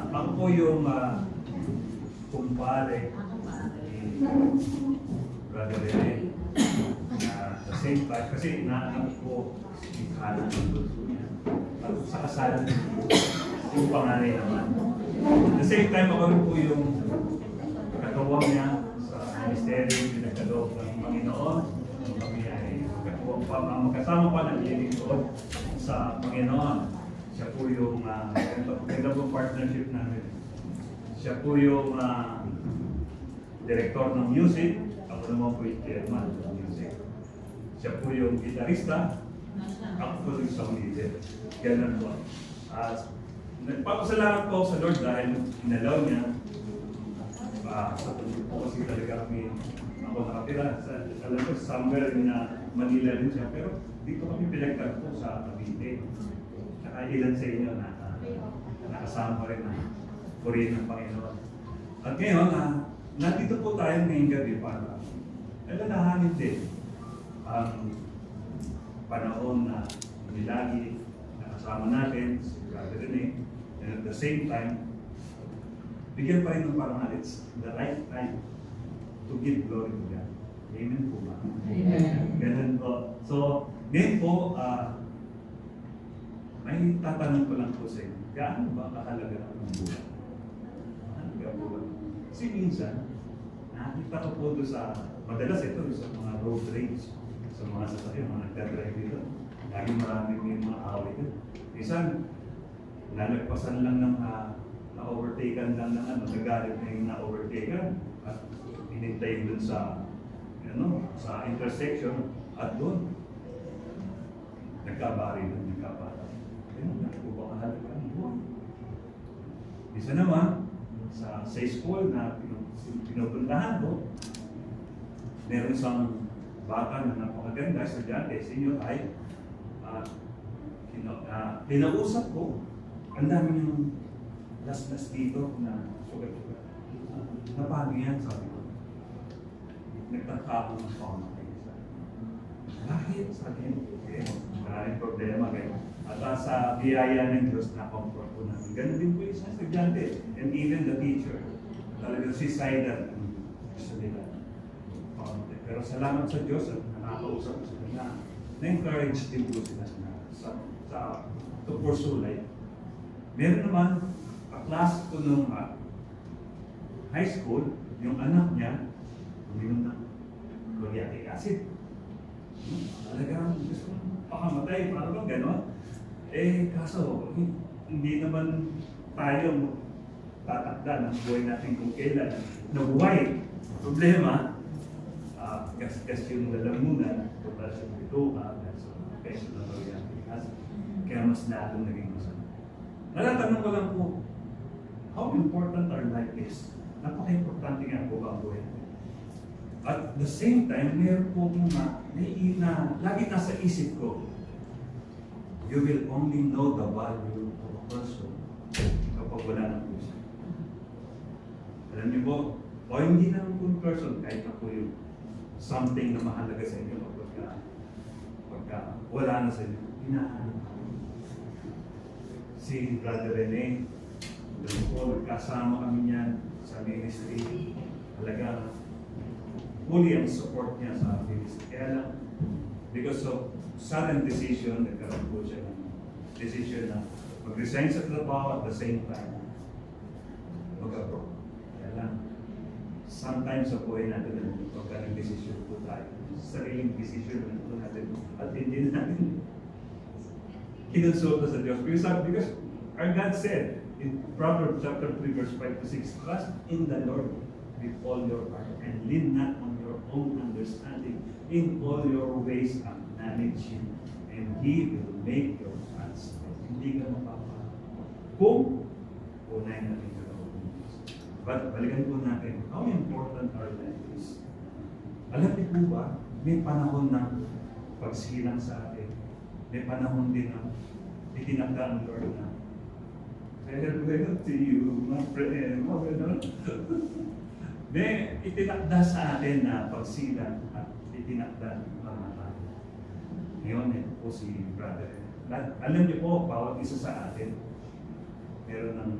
Ako po yung kumpare ni Brother Rene. The same time, kasi inaanak ko si Hana ng gusto niya. At sa kasalan yung panganay naman. At the same time, ako rin po yung katawang niya sa ministeryo, pinagkaloob ng Panginoon. Kami ay magkasama pa ng lilingkod sa Panginoon. Siya po yung ganda po partnership namin. Siya po yung director ng music. Ako naman po yung chairman ng music. Siya po yung gitarista. Ako po yung song leader. Ganun po. Nagpapasalamat po sa Lord dahil inalaw niya. Sa tuloy po kasi talaga kami ako nakatira. Alam ko, somewhere na Manila rin siya. Pero dito kami pinagtagpo sa Cavite. Saka ilan sa inyo na nakasama rin na purihin ng Panginoon. At ngayon, nandito po tayo ngayong gabi para alalahanin din ang panahon na nilagi nakasama natin si Brother Rene, and at the same time, bigyan pa rin ng parangal. It's the right time to give glory to God. Amen po ba? Amen. Ganun po. So, ngayon po, may tatanong ko lang po sa inyo. Gaano ba kahalaga ang buhay? Halaga po ba? Kasi minsan, nakita ko po doon sa, madalas ito sa mga road rage, sa mga sasakyan, mga nagdadrive dito. Lagi maraming may mga away dito. Minsan, lalagpasan lang ng na-overtaken lang ng nagagalit na yung na-overtaken at hinintay doon sa sa intersection at doon nagkabari doon, nagkabari. Ano po ba kahalaga ang buhay? Isa naman, sa school na pinupuntahan ko, meron isang bata na napakaganda, estudyante, senior high, pinausap ko, ang dami niyang las-las dito na sugat-sugat. Napano yan, sabi ko. Nagtaka ako ng pamatay sa bakit? Sabi niya, maraming problema kayo. At sa biyaya ng Diyos na comfort po namin. Ganun din po yung isang estudyante. And even the teacher. Talagang suicidal. Gusto nila. Pero salamat sa Diyos at nakakausap sila na na-encourage din po sila to pursue life. Meron naman, kaklase ko nung high school, yung anak niya, uminom ng chloriatic acid. Talagang gusto pakamatay, parang bang gano'n. Kaso, hindi naman tayo tatakda ng buhay natin kung kailan nabuhay. Problema, gas yung lalamunan, tapos yung bituka, so peso na chloriatic acid. Kaya mas natin naging masama. Nalatanong ko lang po, how important our life is. Napaka-importante nga po ang buhay natin. At the same time, meron po lagi nasa isip ko, you will only know the value of a person kapag wala ng puso. Alam niyo po, o hindi naman po person, kahit na po yung something na mahalaga sa inyo pagka wala na sa inyo, hinahanap ko. Si Brother Rene, doon po, nagkasama kami niyan sa ministry, talaga fully ang support niya sa ministry. Kaya lang, because of sudden decision, nagkaroon po siya ng decision na mag-resign sa trabaho at the same time mag-abroad. Kaya lang, sometimes sa buhay natin, pagka nag-decision po tayo, sariling decision po natin at hindi natin kinonsulta sa Diyos. Because our God said in Proverbs chapter 3 verse 5 to 6, trust in the Lord with all your heart and lean not on your own understanding. In all your ways acknowledge Him and He will make your paths straight. Hindi ka mapapala kung unahin natin ka ng Diyos. But balikan po natin how important our life is. Alam niyo po ba, may panahon ng pagsilang sa atin. May panahon din na itinagda ang Lord na farewell to you, my friend. May itinakda sa atin na pagsilang at itinakda ng mga tayo. Ngayon, ito po si Brother. Alam niyo po, bawat isa sa atin, meron ng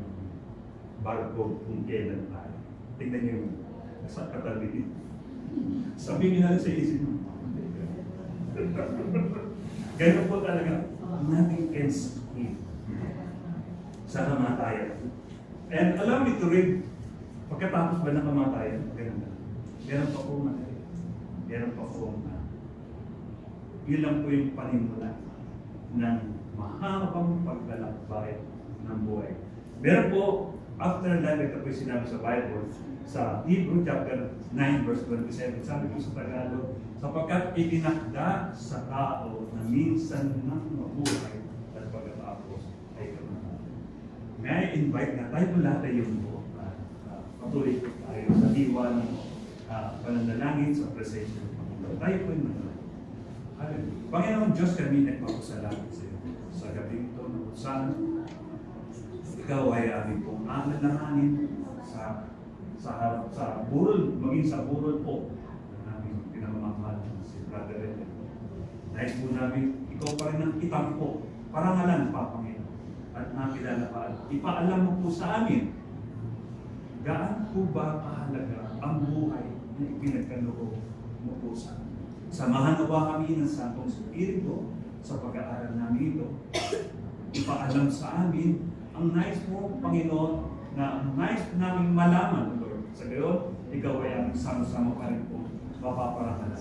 barko kung kailan tayo. Tingnan niyo yung sa katabi. Sabi niyo na sa isip mo. Ganun po talaga. Nothing can escape sa kamatayan. And allow me to read, pagkatapos ba ng kamatayan, ganun na. Meron pa po matay. Meron pa po yun lang po yung panimula ng mahabang paglalakbay ng buhay. Meron po, after life, ito po yung sinabi sa Bible, sa Hebrew chapter 9 verse 27, sabi ko sa Tagalog, sapagkat itinakda sa tao na minsan ng mabuhay at pagkatapos ay kamatayan. May I invite na tayo lahat ay yung buo. Patuloy po tayo sa diwa ng pananalangin sa presensya ng Panginoon. Tayo po yung manalangin. Panginoon Diyos, kami nagpapasalamat sa iyo. Sa gabi ito, na sana ikaw ay aming pong aanalangin sa burol, maging sa burol po ng aming pinamamahal si Brother Eden. Nais po namin, ikaw pa rin ang itampo, parangalan pa, Panginoon. At nakilala pa, ipaalam mo po sa amin, gaano po ba kahalaga ang buhay na ipinagkaloob mo po sa amin. Samahan mo ba kami ng Santong Espiritu sa pag-aaral namin ito? Ipaalam sa amin ang nais mo, Panginoon, na ang nais namin malaman, Lord. Sa gayon, ikaw ay ang sama-sama pa rin po mapaparangalan.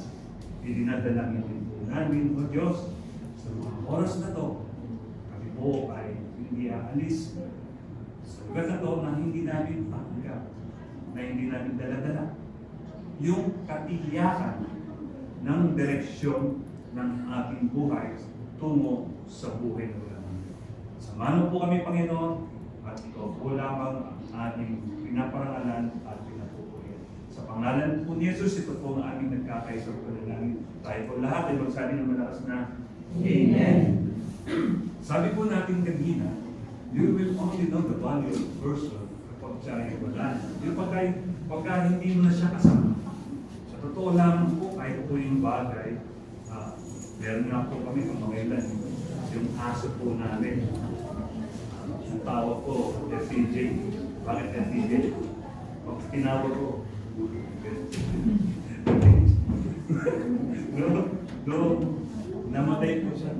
Idinadalangin din po namin, O Diyos, sa mga oras na to, kami po ay hindi aalis sa lugar na to na hindi namin patanggap, na hindi namin daladala yung katiyakan ng direksyon ng ating buhay tungo sa buhay na wala. Samahan po kami, Panginoon, at ikaw po lamang ang ating pinaparangalan at pinapupurihan. Sa pangalan po ni Jesus, ito po ang aming nagkakaisa po na lang. Tayo po lahat ay magsabi ng malakas na Amen. Sabi po natin kanina, you will only know the value of a person kapag siya ay wala. Yung pagka hindi mo na siya kasama. Sa totoo lamang po, kahit po yung bagay, meron nga po kami pamangailan, yung aso po namin. Ang tawag ko, FTJ. Bakit FTJ? Pag tinawag ko, no, namatay po siya.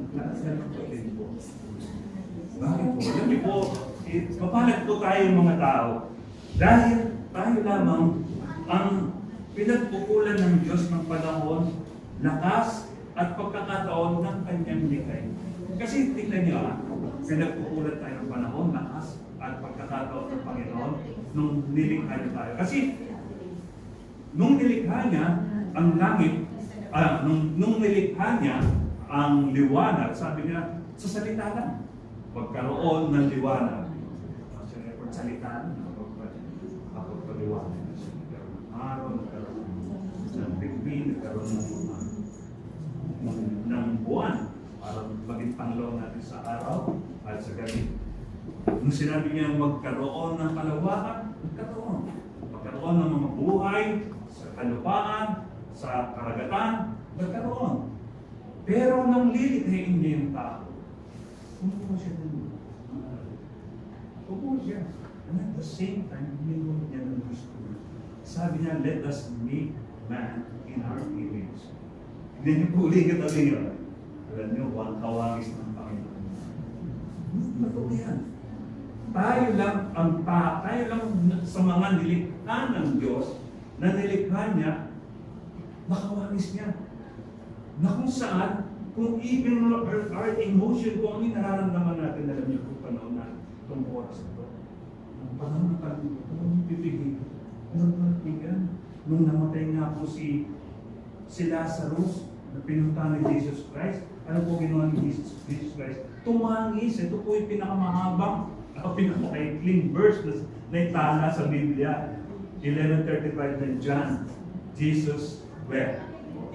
Bakit po? Alam niyo po, mapalag po tayo mga tao. Dahil tayo lamang ang pinagpukulan ng Diyos ng panahon, lakas, at pagkakataon ng kanyang likay. Kasi tingnan niyo pinagpukulan tayo ng panahon, lakas, at pagkakataon ng Panginoon nung nilikha niya tayo. Kasi nung nilikha niya ang langit, nung nilikha niya ang liwanag, sabi niya, sa salita lang. Pagkaroon ng liwanag. Siyempre, salita lang. Kapag paliwanag. Nagkaroon ng araw, nagkaroon ng bigbi, nagkaroon ng buwan para maging panglaw natin sa araw at sa gabi. Nung sinabi niya magkaroon ng kalawakan, nagkaroon. Magkaroon ng mga buhay sa kalupaan, sa karagatan, nagkaroon. Pero nang lilikhain niya yung tao, kumuha siya ng kumuha siya. And at the same time, niluha niya ng gusto. Sabi niya, let us make man in our image. Hindi niyo po uli katabi niyo. Alam niyo, ang kawagis ng Panginoon. Totoo yan. Tayo lang sa mga nilikha ng Diyos, na nilikha niya, nakawagis niya. Na kung saan, kung even our emotion, kung ano nararamdaman natin, alam niyo kung panahon natin, itong oras ito. Ang panahon natin, itong pipigil. Nung namatay nga po si Lazarus, na pinunta ni Jesus Christ, ano po ginawa ni Jesus Christ? Tumangis. Ito po yung pinakamahabang, pinakamaikling verse na itala sa Biblia. 11:35 ng John. Jesus wept.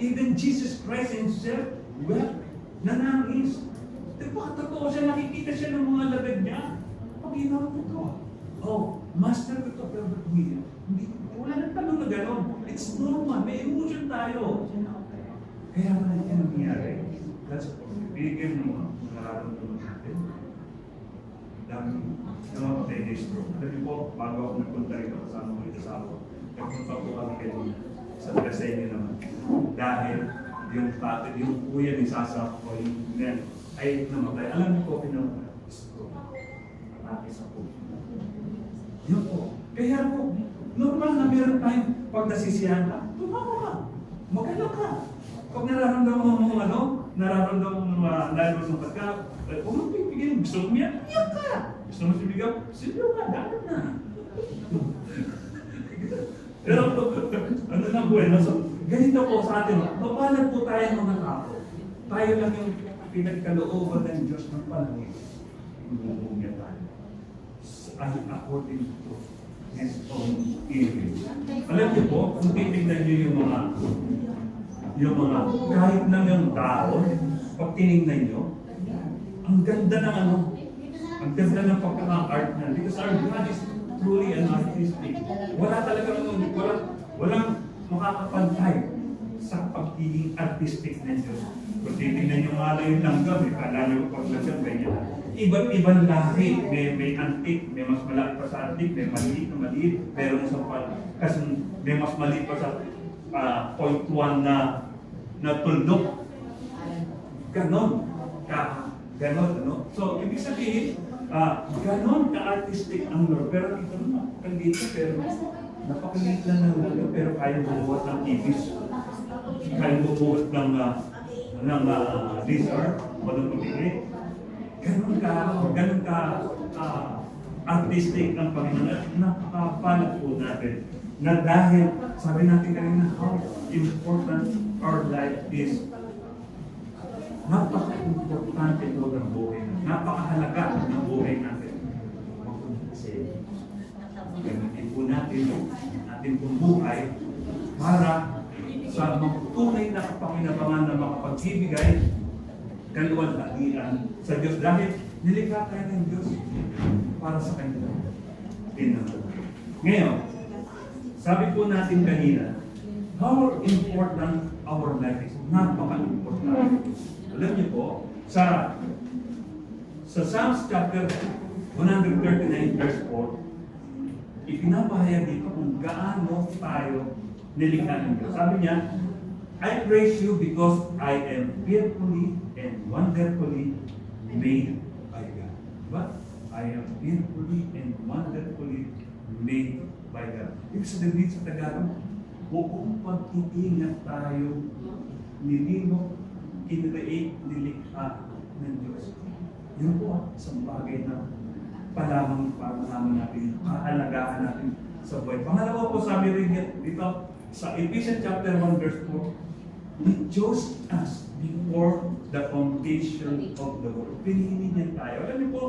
Even Jesus Christ himself wept. Nanangis. Diba, totoo siya, nakikita siya ng mga labag niya. Pag ginawa mo ito, master ko ito, pero ba't hindi? Wala nang tanong na gano'n. It's normal. May emotion tayo. Kaya wala yan nangyari. That's bigyan mo ang nararamdaman natin. Dami namatay ministro. Alam niyo po, bago ako nagpunta rito, kasama ko yung asawa, nagpunta po kami kanina sa Tagasay naman. Dahil yung kuya ni Sasa o yung men ay namatay. Alam niyo po, pinag-stroke. Atake sa puso. Yun po. Kaya po, normal na meron tayong pag nasisiyahan ka, tumawa ka. Magalang ka. Pag nararamdaman mo nararamdaman mo nalulungkot ka, huwag mong pipigil. Gusto mo yan? Iyak ka. Gusto mo sumigaw? Sigaw ka. Dapat na. Pero, ano na po so, ganito po sa atin, mapalag po tayo mga tao. Tayo lang yung pinagkalooban ng Diyos ng panangin. Ibubuong niya tayo. According to His own image. Alam niyo po, kung titignan niyo yung mga kahit na yung tao, pag tinignan nyo, ang ganda ng ang ganda ng pagkaka-art na. Because our God is truly an artistic. Wala talagang, walang makakapantay sa pagiging artistic ng Diyos. Kung titignan nyo nga lang yung langgam, kala nyo paglanggam, ganyan. Iba't ibang lahi, may antik, may mas malaki pa sa antik, may maliit na maliit, pero kasi may mas maliit pa sa 0.1 na tuldok. Ganon, So, ibig sabihin, ganon ka-artistic ang Lord. Pero ito naman, kandito, pero napakaliit lang ng Lord, pero kaya bumuhat ng ibis. Kaya bumuhat ng lizard, o ng pagiging. Ganon ka artistic ang Panginoon. Napakapalag po natin na dahil, sabi natin kanina, how important our life is. Napaka-importante ito ng buhay natin. Napakahalaga ng buhay natin. Kasi, gamitin po natin ating buhay para sa tunay na kapakinabangan na makapagbibigay kaluwalhatian sa Diyos. Dahil nilikha tayo ng Diyos para sa Kanya. Ngayon, sabi po natin kanina, how important our life is. Napaka-important. Alam niyo po, sa Psalms chapter 139 verse 4, ipinapahayag dito kung gaano tayo nilikha ng Diyos. Sabi niya, I praise you because I am fearfully and wonderfully made by God. But I am fearfully and wonderfully made by God. Ibig sabihin sa Tagalog, kung pag-iingat tayo, nilino, in-create, nilikha ng Diyos. Yun po, isang bagay na palamang natin, kahalagahan natin sa buhay. Pangalawa po, sabi rin dito, sa Ephesians chapter 1 verse 4, He chose us before the foundation of the world. Pinili niya tayo. Alam niyo po,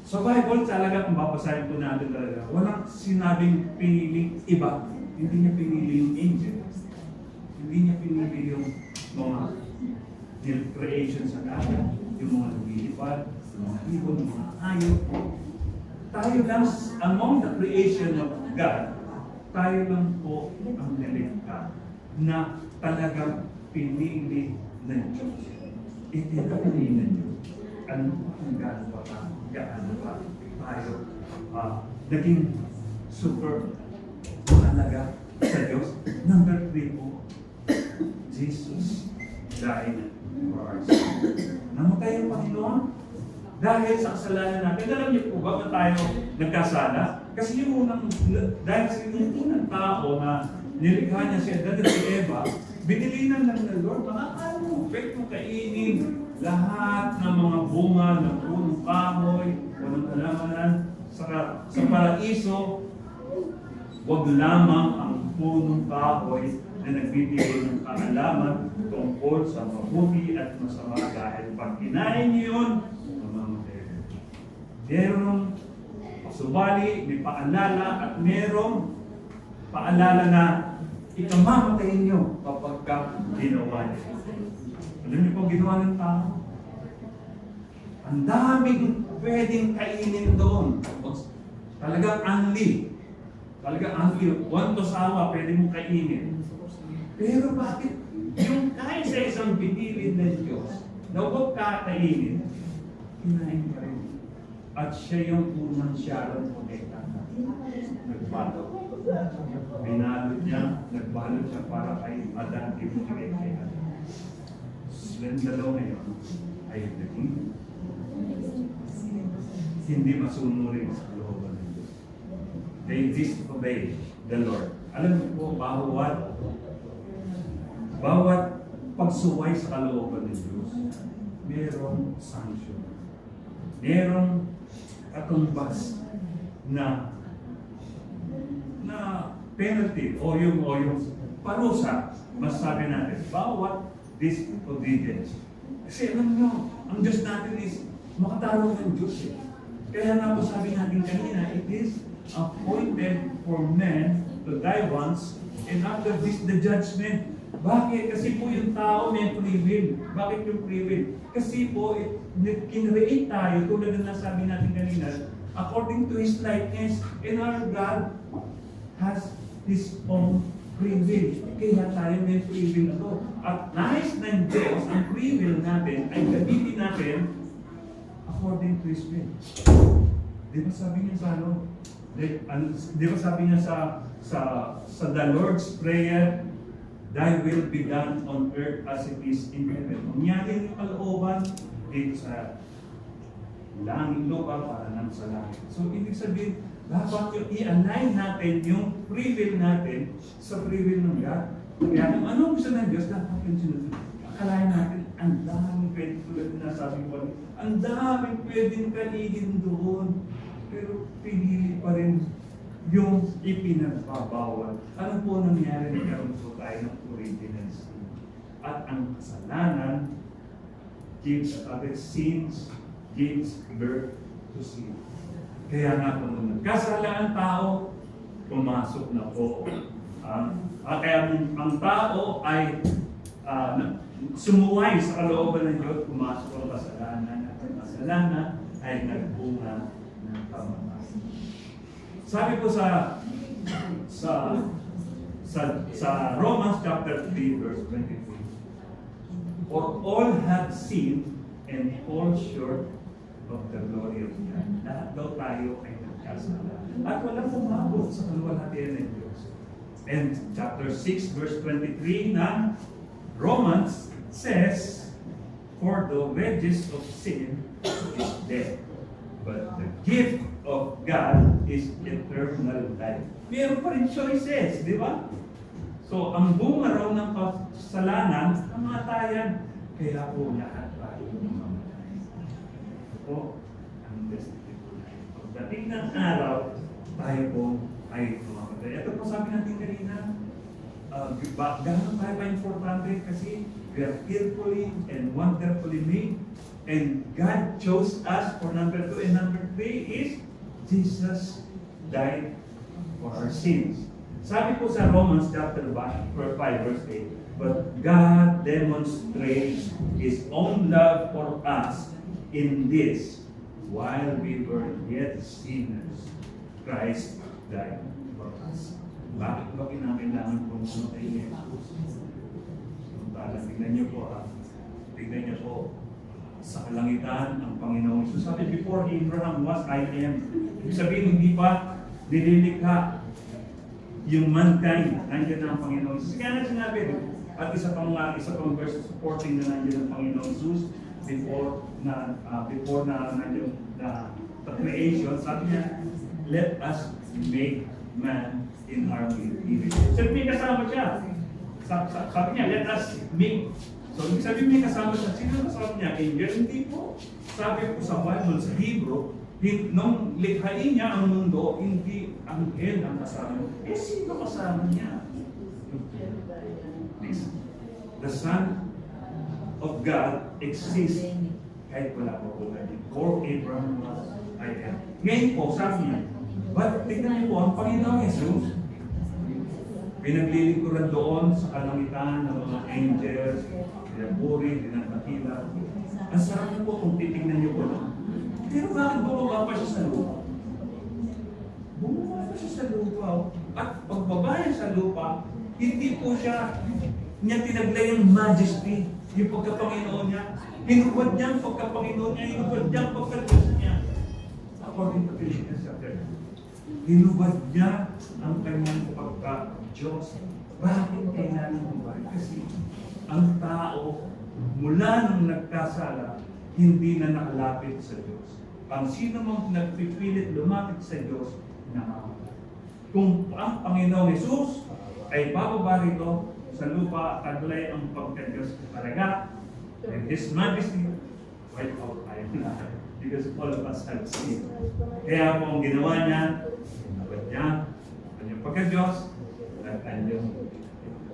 sa Bible talaga, kung babasahin po natin talaga, walang sinabing piniling iba. Hindi niya pinili yung angels. Hindi niya pinili yung mga creation sa kanya, yung mga lumilipad, yung mga ibon, yung mga hayop. Tayo lang, among the creation of God, tayo lang po ang nilikha na talagang pinili ng Diyos. Itinapili ng Diyos. Ano ang gaano pa tayo naging super mahalaga sa Diyos. Number 3 po, Jesus died for our sins. Namatay ang Panginoon dahil sa kasalanan natin. Alam niyo po ba tayo nagkasala? Kasi dahil sa yung unang tao na nilikha niya si Adan at si Eva, binilinan lang ng Lord, pwede mo kainin lahat ng mga bunga ng punong kahoy o ng alamanan sa paraiso. Huwag lamang ang punong kahoy na nagbibigay ng kaalaman tungkol sa mabuti at masama dahil pag kinain niyo yun, mamamatay. Merong subali, may paalala at merong paalala na ikamamatayin niyo kapag ginawa niyo. Alam niyo po ginawa ng tao? Ang daming pwedeng kainin doon. Talagang unli. Talagang unli. One to sawa, pwede mong kainin. Pero bakit yung kahit sa isang binilid ng Diyos na huwag kakainin, kinain pa rin. At siya yung unang Sharon Cuneta. Nagbalot. Binalot niya, nagbalot siya para kay Adan, ibigay kay Adan. Silang dalawa ngayon ay naging hindi masunurin sa kalooban ng Diyos. They disobey the Lord. Alam niyo po, bawat pagsuway sa kalooban ng Diyos, merong sanction. Merong katumbas na penalty o yung parusa, masabi natin, bawat disobedience. Kasi alam nyo, ang Diyos natin is makatalo ng Diyos eh. Kaya nga po sabi natin kanina, it is appointed for men to die once, and after this, the judgment. Bakit? Kasi po yung tao may free will. Bakit yung free will? Kasi po, kinreate tayo, tulad na nasabi natin kanina, according to His likeness, and our God has His own free will. Kaya tayo may free will ito. At nais ng Diyos, ang free will natin ay gamitin natin according to His will. Di ba sabi niya sa ano? Di ba sabi niya sa the Lord's Prayer, Thy will be done on earth as it is in heaven. Mangyari yung kalooban dito sa langit lupa para nang sa langit. So, ibig sabihin, dapat yung i-align natin yung free will natin sa free will ng God. Kaya kung anong gusto ng Diyos, dapat yung sinusunod. Akalain natin, ang daming pwede, tulad na sabi ko, ang daming pwedeng kaligin doon. Pero pinili pa rin yung ipinagbabawal. Ano po nangyari na karoon po tayo ng Corinthians? At ang kasalanan gives sins gives birth to sin. Kaya nga po nung nagkasala ang tao, pumasok na po. Kaya ang tao ay sumuway sa kalooban ng Diyos, pumasok ang kasalanan. At ang kasalanan ay nagbunga ng kamatayan. Sabi ko sa Romans chapter 3 verse 23, for all have sinned and fall short of the glory of God. Lahat daw tayo ay nagkasala. At walang umabot sa kaluwalhatian ng Diyos. And chapter 6 verse 23 na Romans says, for the wages of sin is death, but the gift of God is eternal life. Meron pa rin choices, di ba? So, ang bunga raw ng kasalanan, kamatayan. Kaya po lahat tayo mamatay. Ito ang destiny po natin. Pagdating ng araw, tayo po ay mamatay. Ito po sabi natin kanina, gano'n tayo pa-importante kasi we are fearfully and wonderfully made. And God chose us for number 2. And number 3 is Jesus died for our sins. Sabi po sa Romans chapter 5 verse 8, but God demonstrates His own love for us in this, while we were yet sinners, Christ died for us. Bakit ba kinakailangan kung ano kay Jesus? Tignan niyo po tignan niyo po, sa kalangitan ang Panginoon. So sabi, before Abraham was, I am. Ibig sabihin, hindi pa nililikha yung mankind. Nandiyan na ang Panginoon. So kaya na sinabi, at isa pang verse supporting na nandiyan ang Panginoon Jesus before na nandiyan na the creation. Sabi niya, let us make man in our image. So may kasama siya. Sabi niya, let us make. So, ibig sabihin may kasama siya. Sino kasama niya? Angel? Hindi po. Sabi po sa Bible, sa Hebrew, nung likhain niya ang mundo, hindi anghel ang kasama. Sino kasama niya? The Son of God exists kahit wala po po. Before Abraham was, I am. Ngayon po, sabi niya, but tignan niyo po, ang Panginoong Jesus, pinaglilingkuran doon sa kalangitan ng mga angels, pinagpuri, pinagpakila. Ang sarap niyo po kung titignan niyo po. Pero bakit bumaba pa siya sa lupa? Bumaba pa siya sa lupa. At pagbaba niya sa lupa, hindi po niya tinaglay ang majesty, yung pagkapanginoon niya. Hinubad niya ang pagkapanginoon niya, hinubad niya ang pagkadiyos niya. according to Philippians chapter 2. Hinubad niya ang kanyang pagka-Diyos. Bakit kailangan humubad? Kasi ang tao, mula nung nagkasala, hindi na nakalapit sa Diyos. Ang sino mong nagpipilit lumapit sa Diyos, nakakalapit. Kung ang Panginoong Hesus ay bababa rito sa lupa, taglay ang pagka-Diyos talaga, and His Majesty, wipe out tayo lahat. Because all of us have sinned. Kaya po ang ginawa niya, hinabad niya, ang kanyang pagka-Diyos, at kanyang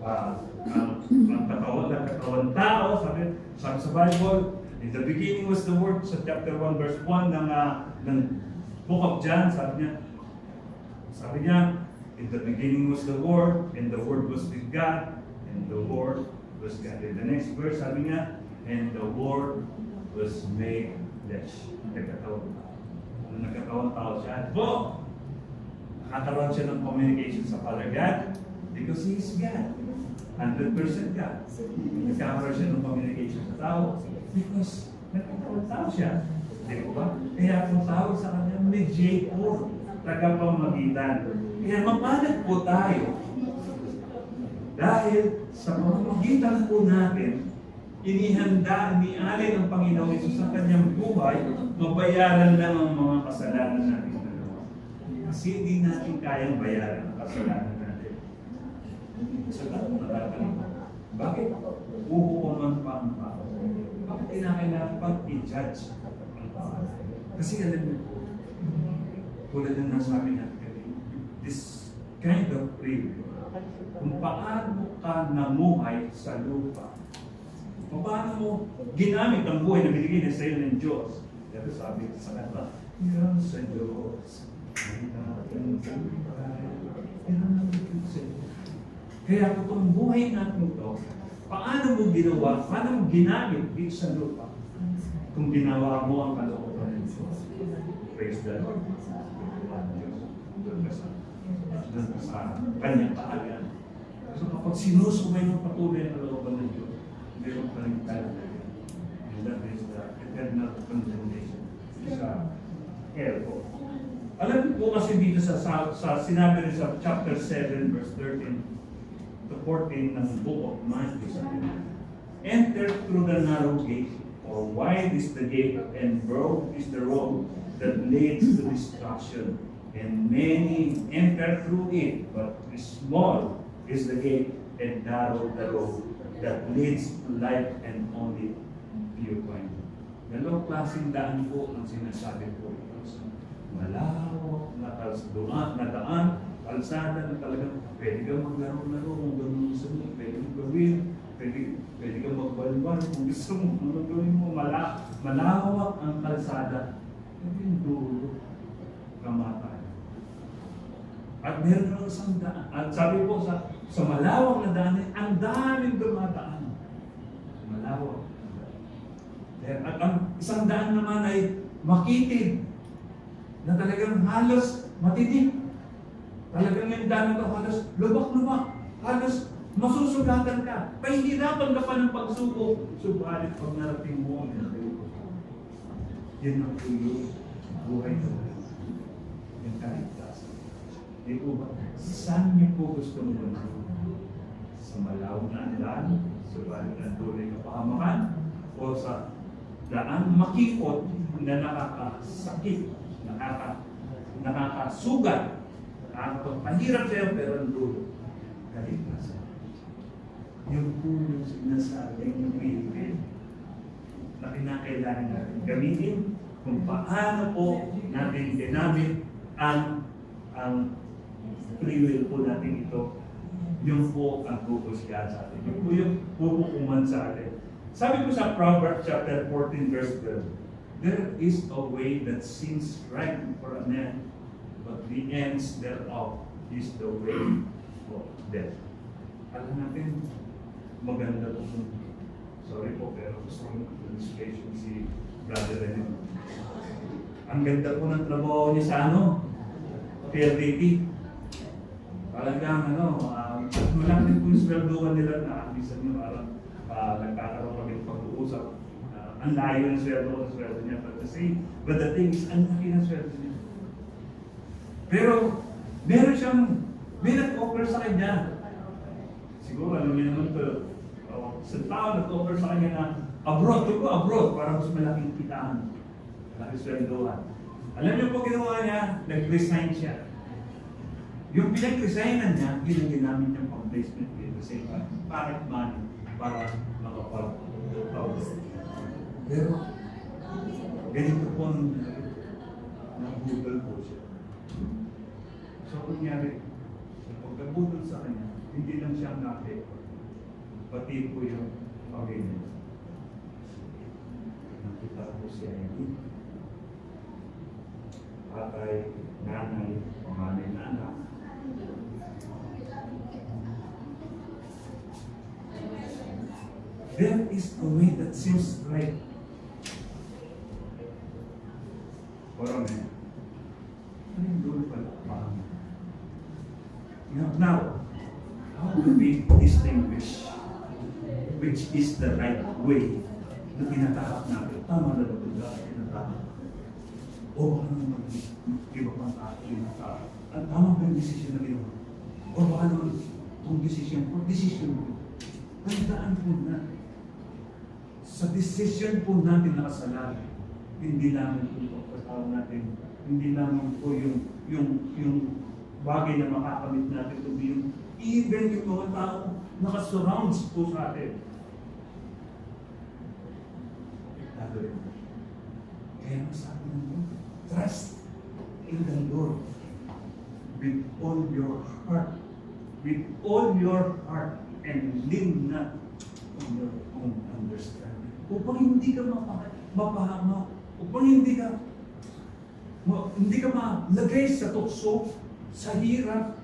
ang katawan tao, sabi sa Bible, in the beginning was the Word, sa chapter 1 verse 1 ng Book of John, sabi niya, in the beginning was the Word, and the Word was with God, and the Word was God. In the next verse, sabi niya, and the Word was made flesh. Nagkatawang tao siya. Po, nakakaroon siya ng communication sa Father God because He is God. 100% God. Nagkakaroon siya ng communication sa tao because nagkatawang tao siya. Di ba? Kaya kung tawag sa kanya, mediator, tagapamagitan. Kaya mapalag po tayo dahil sa pamamagitan po natin, inihanda, inialay ng Panginoong Hesus sa kanyang buhay, mabayaran lang ang mga kasalanan natin dalawa. Kasi hindi natin kayang bayaran ang kasalanan natin. Sa taong natatalita. Bakit? Uhukuman pa ang tao. Bakit kinakailangan pang i-judge ang tao? Kasi alam niyo po, tulad ng nasabi natin kanina, this kind of prayer, kung paano ka namuhay sa lupa, paano mo ginamit ang buhay na binigay na sa iyo ng Diyos? Pero sabi sa kanta, yan sa Diyos, ay natin buhay, yan natin sa Diyos. Kaya kung itong buhay natin ito, paano mo ginawa, paano mo ginamit dito sa lupa? Kung ginawa mo ang kalooban ng Diyos. Praise the Lord. Doon ka sa kanyang paalan. So kapag sinusumay mo patuloy ang kalooban ng Diyos, meron pa rin talaga. And that is the eternal condemnation sa hell po. Alam niyo po kasi dito sa sinabi rin sa chapter 7 verse 13 to 14 ng Book of Matthew. Enter through the narrow gate, for wide is the gate and broad is the road that leads to destruction, and many enter through it, but small is the gate and narrow the road that leads to life and only viewpoint. Dalawang klaseng daan po ang sinasabi po ito. Malawak na daan, kalsada na talagang pwede kang maglaro-laro kung gano'n gusto mo, pwede kang gawin, pwede kang magbalbal kung gusto mo, ano gawin mo, malawak ang kalsada. Pero yung dulo, kamatay. At meron ng isang daan. At sabi po sa malawak na daan, ang daming dumadaan. Malawak. At ang isang daan naman ay makitid. Na talagang halos matinik. Talagang yung daan na ito halos lubak-lubak. Halos masusugatan ka. Pahihirapan ka pa ng pagsubok. Subalit pag narating mo ang yun ang tuyo. Buhay na wala. Yung kaligtasan. Di po ba? Saan niyo po gusto mo ba? Sa malawak na daan, subalit ang tuloy na pahamakan, o sa daan makikot na nakakasakit, nakakasugat, nakakapahirap sa'yo, pero ang dulo, kaligtasan. Yung po yung sinasabing willing na kinakailangan natin gamitin kung paano po natin ginamit ang free will po natin ito. Yung po ang pupusiyan sa atin. Yung po yung pupukuman sa atin. Sabi ko sa Proverbs chapter 14 verse 12, there is a way that seems right for a man, but the ends thereof is the way of death. Alam natin, maganda po. Sorry po, pero gusto ko illustration si Brother René. Ang ganda po ng trabaho niya sa PLDT. Talagang malaki po yung sweldoan nila na minsan nyo parang nagkakaroon kami pag-uusap. Ang layo ng sweldo ko sa sweldo niya. But the thing is, ang laki ng sweldo niya. Pero, may nag-offer sa kanya. Siguro, alam niyo naman ito, sa tao nag-offer sa kanya na abroad para mas malaking kitaan. Malaki sweldohan. Alam niyo po ginawa niya, nag-resign siya. Yung pinag-resignan niya, yun ang ginamit niyang pang-placement with the same time. Parang money para makapag-tawag. Pero, ganito po nang-google po siya. So, kunyari, pagkabudol sa kanya, hindi lang siya natin, pati po yung pag-ganyan. Nakita ko siya yun. Tatay, nanay, panganay na anak. There is a way that seems right. Parang ano yung dulo pala? Parang now, how do we distinguish which is the right way na tinatahak natin? Tama na ba ito? Tinatahak. O baka naman iba pang tao yung tao. At tama ba yung desisyon na ginawa? O baka naman itong desisyon ko, tandaan po na sa desisyon po natin nakasalan, hindi lamang po ito kasama natin, hindi lamang po yung bagay na makakamit natin, kundi yung even yung mga tao nakasurrounds po sa atin. Kaya masabi ng Lord, trust in the Lord with all your heart. With all your heart, and lean not on your own understanding. Upang hindi ka mapahama, upang hindi ka malagay sa tukso, sa hirap,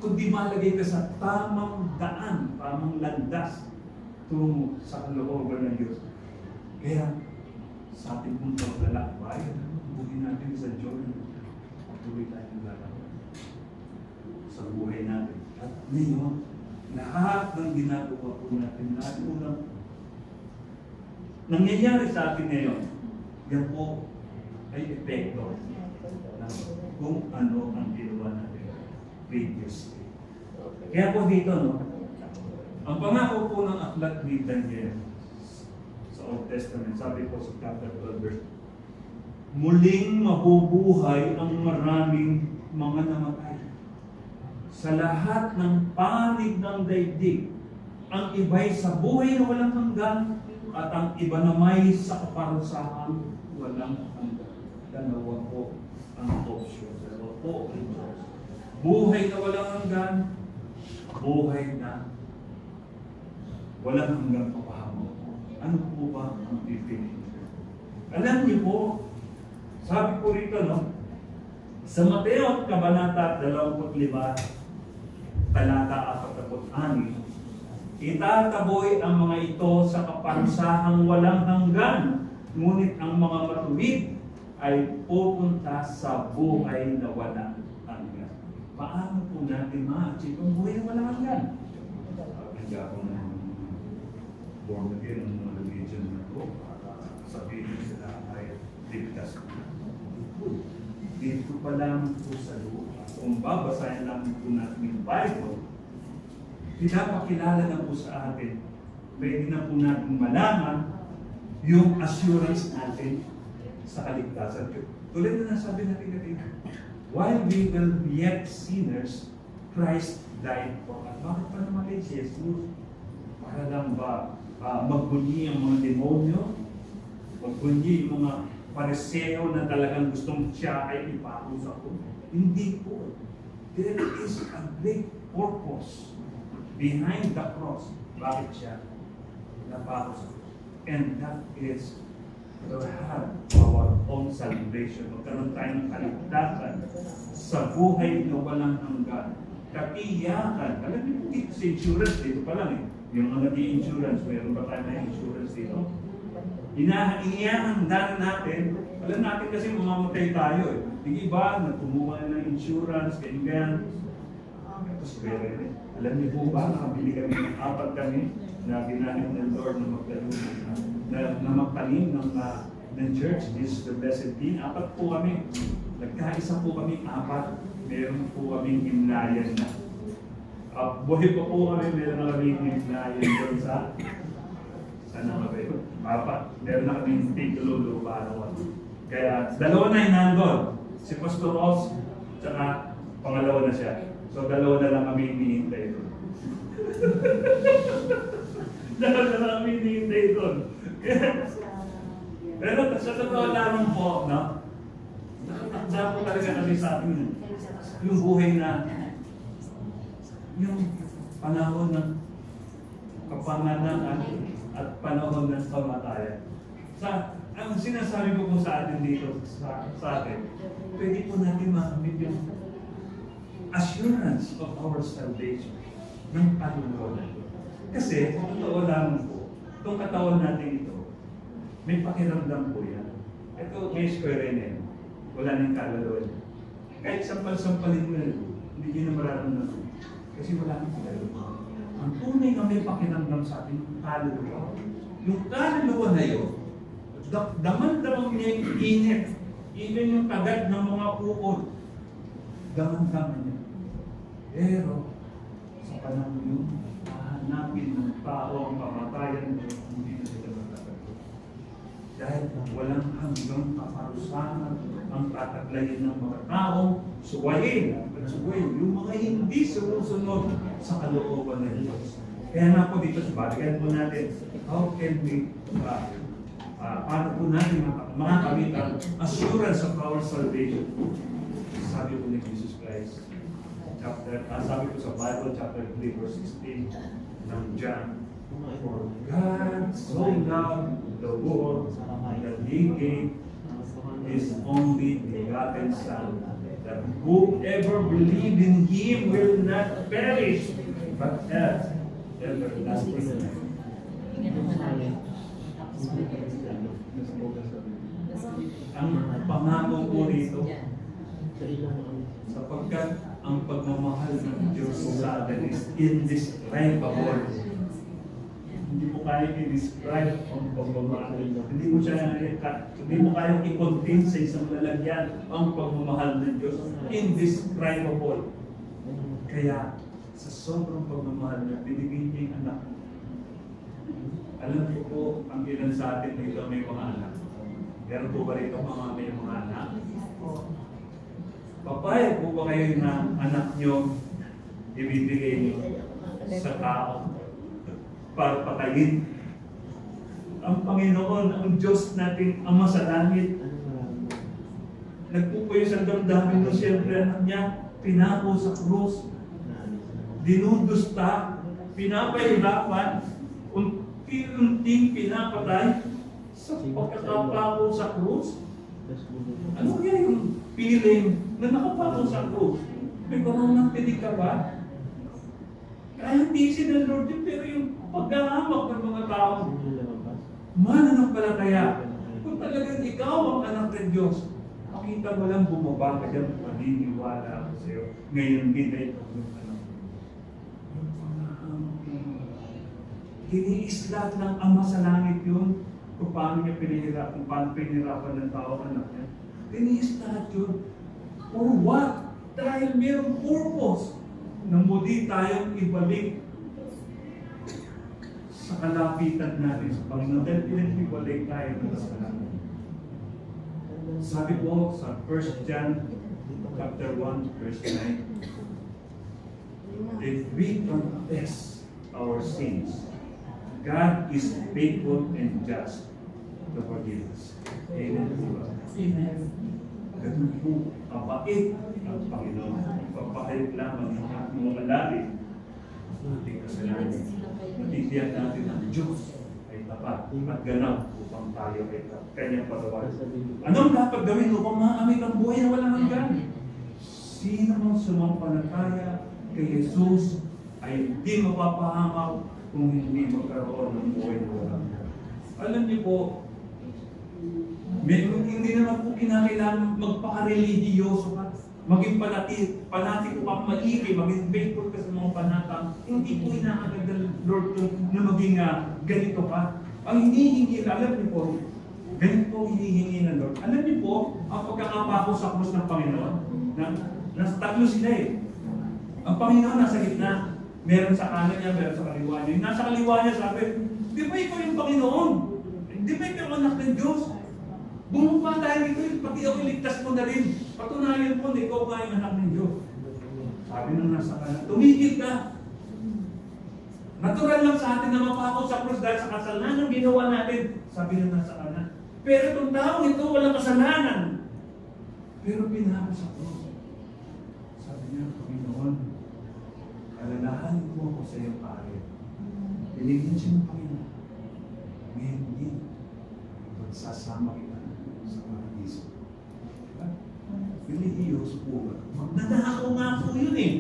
kundi malagay ka sa tamang daan, tamang landas tungo sa kalooban ng Diyos. Kaya, sa ating pong paglalakbay, buhay natin sa journey, patuloy tayong lalakbay sa buhay natin. At ngayon, lahat ng ginagawa po natin, lahat po ng nangyayari sa atin ngayon, yan po ay epekto ng kung ano ang ginawa natin previously. Kaya po dito, no, ang pangako po ng aklat ni Daniel sa Old Testament, sabi po sa chapter 12, verse, muling mabubuhay ang maraming mga namatay. Sa lahat ng panig ng daigdig, ang iba'y sa buhay na walang hanggan, at ang iba na may sa kaparusahan walang hanggan. Dalawa po ang option. Dalawa po ang option. Buhay na walang hanggan, buhay na walang hanggan papahamon. Ano po ba ang pipiliin? Alam niyo po, sabi po rito, no? Sa Mateo, Kabanata 25, Talata 46, itataboy ang mga ito sa kaparusahang walang hanggan, ngunit ang mga matuwid ay pupunta sa buhay na walang hanggan. Paano po natin ma-achieve ang buhay na walang hanggan? Hindi ako na born again ng mga religion na ito para sabihin sila ay ligtas. Dito pa lang po sa loob. Kung babasahin lang po natin yung Bible, pinapakilala na po sa atin, pwede na po natin malaman yung assurance natin sa kaligtasan. Tulad na nasabi natin kanina, while we were yet sinners, Christ died for us. Bakit pa namatay si Jesus? Para lang ba magbunyi ang mga demonyo? Magbunyi yung mga pariseo na talagang gustong siya ay iparusa ko? Hindi po. There is a great purpose behind the cross. Bakit siya naparusa? And that is to have our own salvation. Magkaroon tayo ng kaligtasan sa buhay na walang hanggan. Katiyakan. Alam niyo, dito sa insurance, dito pa lang eh. Yung mga insurance, mayroon ba tayo na insurance dito? Iniihanda natin, alam natin kasi mamamatay tayo eh. Yung iba, nagtumuha ng insurance, ganyan. Tapos pwede. Alam niyo po ba, nakabili kami ng 4 kami na ginamit ng Lord na magkaroon ng na magtanim ng church, this is the blessed team. 4 po kami. Nagkaisa po kami, 4. Meron po kaming himlayan na. Buhay pa po kami, meron na kaming himlayan doon sa sana ba yun? 4. Meron na kaming titulo para kaya 2 na hinandol. Si Pastor Ross, tsaka pangalawa na siya. So 2 na lang kami hinihintay doon. 2 na lang kami hinihintay doon. Pero sa totoo lamang po, no? Nakakanda po talaga kami sa atin yung buhay na yung panahon ng kapanganakan at panahon ng kamatayan. Ang sinasabi ko po sa atin dito, sa atin, pwede po natin makamit yung assurance of our salvation ng Panginoon. Kasi, totoo lamang po, itong katawan natin ito, may pakiramdam po yan. Ito, may square yan. Wala nang kaluluwa niya. Kahit sampal-sampalin mo yan, hindi nyo na mararamdaman. Kasi wala nang kaluluwa. Ang tunay na may pakiramdam sa atin, yung kaluluwa. Yung kaluluwa na yun, daman-daman niya yung init. Even yung tagat ng mga ukod, daman-daman niya. Pero, sa panahon yun, hahanapin ng tao ang kamatayan, hindi na sila matatagot. Dahil walang hanggang kaparusahan ang tataglayin ng mga taong suwayin yung mga hindi sumusunod sa kalooban ng Diyos. Kaya na po dito sa balikan po natin, how can we, paano po natin makakamit ang assurance of our salvation? Sabi po ni Jesus Christ, sabi ko sa Bible, chapter 3, verse 16 ng John, for God so loved the world that He gave His only begotten Son, that whoever believes in Him will not perish, but have everlasting life. Ang pangako po rito, sapagkat ang pagmamahal ng Diyos sa atin is indescribable. Hindi mo kaya i-describe ang pagmamahal. Hindi mo kaya i-contain sa isang lalagyan ang pagmamahal ng Diyos. Indescribable. Kaya, sa sobrang pagmamahal na binigay niya yung anak. Alam ko po, ang ilan sa atin dito may mga anak. Meron po ba rito may mga anak? Papayag po ba kayo na anak nyo ibibigay niyo sa tao para patayin? Ang Panginoon, ang Diyos nating Ama sa langit, nagpupuyo sa damdamin ng siyempre anak niya, pinako sa krus, dinudusta, pinapahirapan, unti-unting pinapatay sa pagkakapako sa krus. Ano kaya yung feeling na nakapako sa krus? May koronang pinig ka ba? Kaya hindi ng Lord yun, pero yung pagkahamak ng mga tao, mananampalataya. Kung talagang ikaw ang anak ng Diyos, makita mo lang bumaba ka dyan, maniniwala ako sa iyo. Ngayon din ay hiniislat ng Ama sa langit yun, kung paano niya pinahirapan ng tao anak niya. Hiniislat yun. For what? Dahil mayroong purpose na muli tayong ibalik sa kalapitan natin sa Panginoon. Dahil pinag-ibalik tayo ng kasalanan. Sabi po sa 1 John chapter 1 verse 9, if we confess our sins, God is faithful and just to forgive us. Amen. Amen. Ganun po, kabait ang Panginoon. Papahayag lamang ng ating mga lalim ng ating kasalanan. Matitiyak natin ang Diyos ay tapat at ganap upang tayo ay kanyang patawarin. Anong dapat gawin upang makamit ang buhay na walang hanggan? Sino mang sumampalataya kay Jesus ay hindi mapapahamak kung hindi magkaroon ng buhay na walang hanggan. Alam niyo po, hindi naman po kinakailangan magpaka-religiyoso ka. Maging panati ko kang maigi, maging faithful ka sa mga panatang. Hindi po inaagad ng Lord na maging ganito ka. Ang hinihingi, alam niyo po, ganyan po hinihingi ng Lord. Alam niyo po, ang pagkakapako sa krus ng Panginoon, nasa tatlo sila eh. Ang Panginoon nasa gitna. Meron sa kanan niya, meron sa kaliwa niya. Yung nasa kaliwa niya sabi, di ba ikaw yung Panginoon? Di ba ikaw anak ng Diyos? Bumaba tayo dito, pati ako iligtas mo na rin. Patunayan mo na ikaw nga yung anak ng Diyos. Sabi nung nasa kanan, tumigil ka. Natural lang sa atin na mapako sa krus dahil sa kasalanan ginawa natin. Sabi nung nasa kanan. Pero itong taong ito walang kasalanan. Pero pinako sa krus. Sabi niya, Panginoon, alalahanin mo ako sa iyong pare. Binigyan siya ng Panginoon. Ngayon din, magsasama kita sa paradiso. Diba? Religious po ba? Magnanakaw nga po yun eh.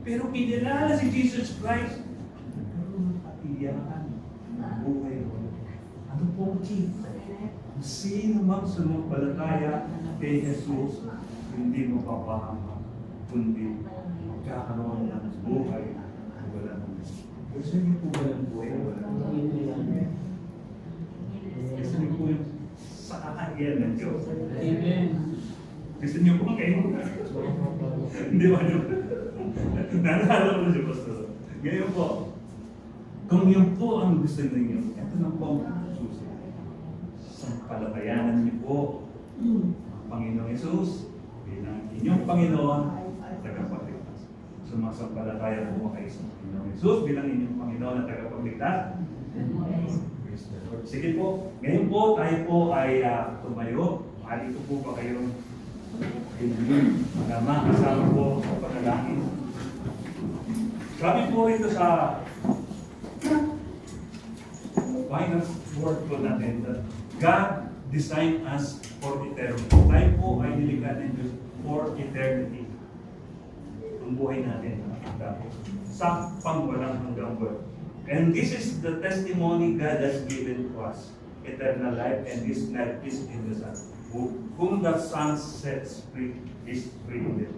Pero kinilala si Jesus Christ. Nagkaroon ng katiyakan ng buhay ko. Ano po key? Kung sino mang sumumpalataya kay Jesus, hindi mo papahama, kundi magkakaroon ng buhay na walang hanggan. Gusto niyo po walang buhay na walang hanggan? Gusto niyo po yung sa kakahiyan ng Diyos? Amen. Gusto niyo po kayo? Hindi ba nyo? Naalala ko na siya, Pastor. Ngayon po, kung yun po ang gusto ninyo, ito na po ang susi. Sampalatayanan niyo po ang Panginoong Yesus bilang inyong Panginoon at tagapagligtas. Sumasampalataya po kayo sa Panginoong Yesus bilang inyong Panginoon at tagapagligtas. Sige po, ngayon po tayo po ay tumayo. Halito po ba kayong kasama po sa panalangin? Sabi po rito sa final word po natin that God designed us for eternity. Tayo po ay nilikha ng Diyos for eternity. Ang buhay natin sa pangwalang hanggang buhay. And this is the testimony God has given to us. Eternal life, and this life is in the Son. Whom the Son sets free is free indeed.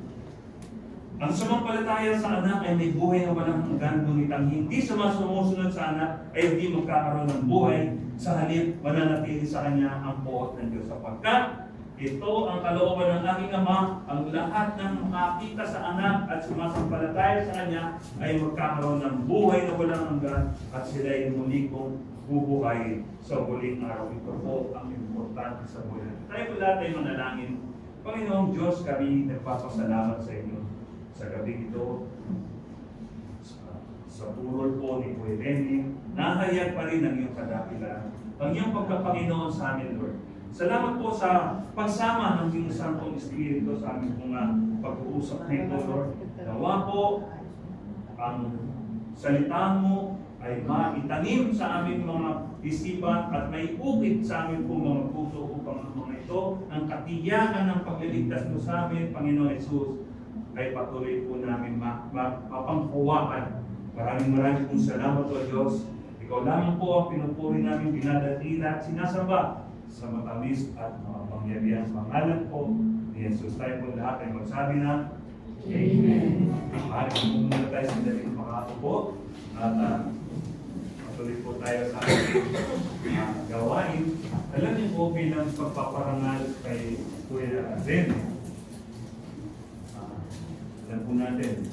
Ang sumampalataya sa anak ay may buhay na walang hanggan, ngunit ang hindi sumusunod sa anak ay hindi magkakaroon ng buhay. Sa halip, mananatili sa kanya ang buot ng Diyos. Sapagkat ito ang kalooban ng aking Ama, ang lahat ng makakita sa anak at sumasampalataya sa kanya ay magkakaroon ng buhay na walang hanggan at sila ay muli kong bubuhay sa huling araw. Ito po ang importante sa buhay. Tayo po lahat ay manalangin. Panginoong Diyos, kami nagpapasalamat sa inyo sa gabi ito. Sa purol po ni Kuya Lenny, nahayag pa rin ang iyong kadakilan. Ang iyong pagkapanginoon sa amin, Lord. Salamat po sa pagsama ng iyong Santong Espiritu sa aming mga pag-uusap nito, Lord. Nawa po ang salita mo ay maitanim sa aming mga isipan at may ukit sa aming po mga puso upang ang mga ito, ang katiyakan ng pagliligtas mo sa amin, Panginoon Yesus, ay patuloy po namin mapangkuwakan. Maraming pong salamat o Diyos. Ikaw lamang po ang pinupuri namin, dinadalila at sinasamba sa matamis at makapangyarihan pangalan po ni Jesus. Tayo po lahat ay magsabi na Amen. At kung muna tayo sa daling makatupo at patuloy po tayo sa gawain. Alam niyo po bilang pagpaparangal kay Kuya Ren. Alam po natin,